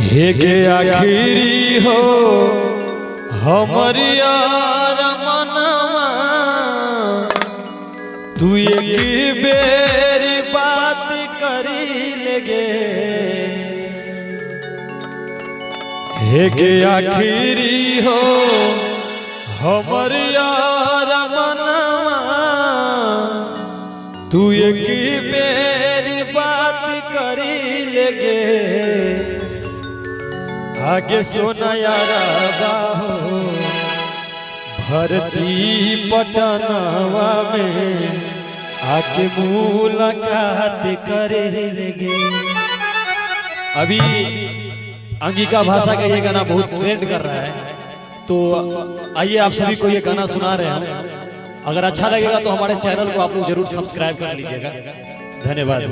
हे के आखिरी हो हमर यार मनवा तू एक बेर बात करी लेगे। हे के आखिरी हो हमर यार मनवा तू एक बेर बात करी लेगे। आगे सोना यारा बाहो भरती पटनवा में आके मुलाकात करे लगे। अभी अंगिका भाषा का ये गाना बहुत ट्रेंड कर रहा है, तो आइए आप सभी को ये गाना सुना रहे हैं। अगर अच्छा लगेगा तो हमारे चैनल को आप लोग जरूर सब्सक्राइब कर लीजिएगा। धन्यवाद।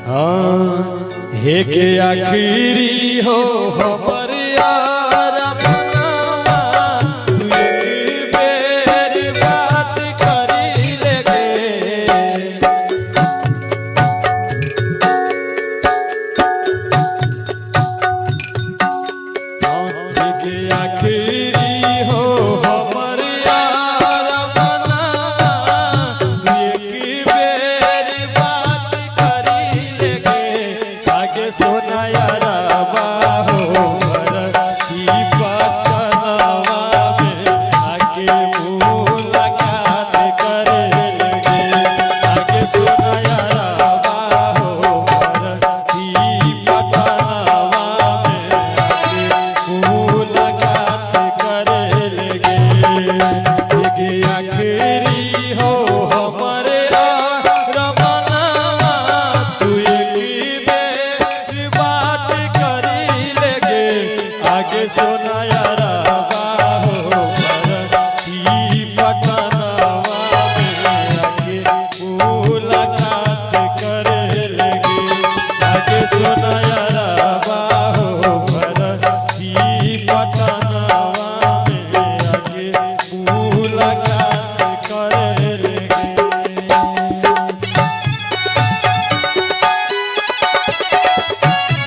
हाँ हे के आखिरी हो हमर यार मनवा तू एक बेर बात करी लेगे। हे के आखिरी हो हमर यार मनवा तू एक बेर बात करी आगे सोना यारा बाहो भरती पटनवा में आगे मुलाकात करे लगे। आगे सोना यारा बाहो भरती पटनवा में आगे मुलाकात करे लगे। आगे आखिरी हो हमारे आगे सोना यारा बाहो भरती पटनवा में आगे मुलाकात करे लगे। आगे सोना यारा बाहो भरती पटनवा में आगे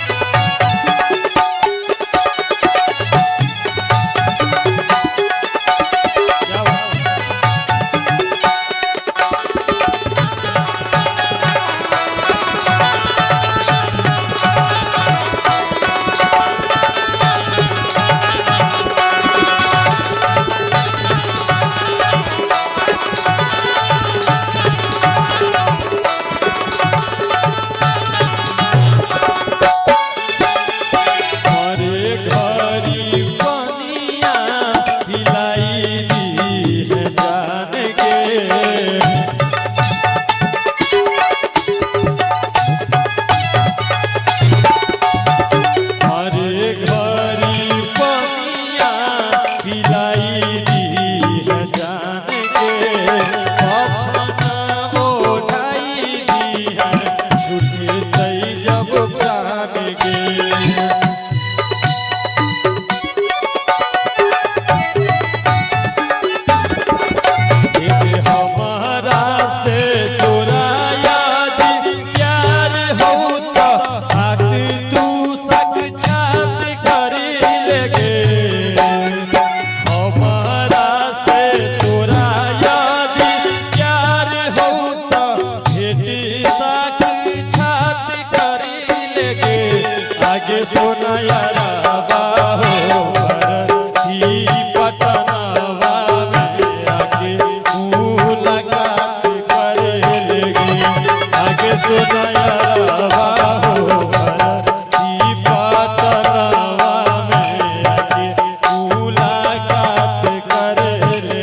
मुलाकात करे लगे। आगे सोना यारा बाहो भरती पटनवा में आगे मुलाकात करे लगे। आगे सोना यारा बाहो भरती पटनवा में आगे मुलाकात करे लगे।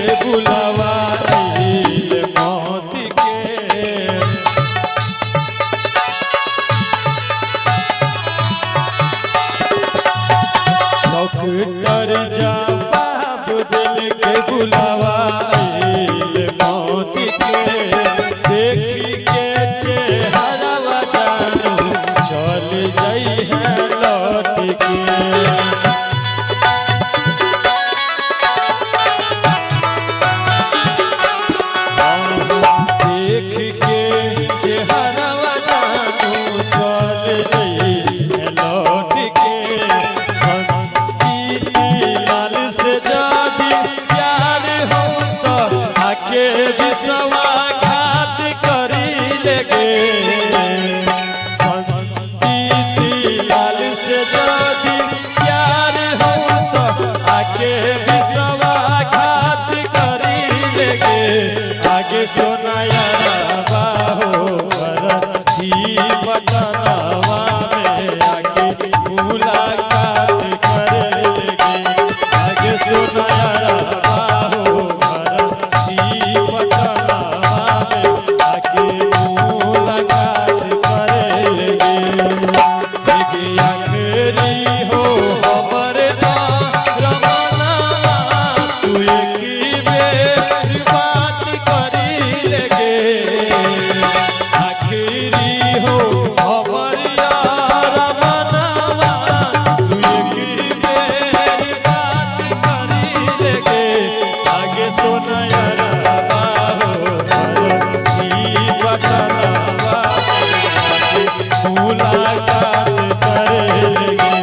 के बुलावा आइल मौत के डॉक्टर जवाब दिल के बुलावा आइल मौत के देखी के चेहरा जानू चल जाई है लौट के देख के चेहरा जानू चल जाई है लौट के संगीत लाल से जादी प्यार हो तो आके विश्वासघात करी लेगे संगीत लाल से जादी प्यार हो तो आके विश्वासघात करी लेगे आगे सोनाया बाहो करती बटनवा में आगे मुलाकात करेंगे आगे सोनाया बाहो करती बटनवा में आगे मुलाकात करेंगे देखी आखिरी हो हमर रवाना तू एक बेर बात करी लेगे आखिरी हो हमर रवाना तू एक बेर बात करी लेगे आगे सोनाया बाहो करती बटनवा मुलाकात करेंगे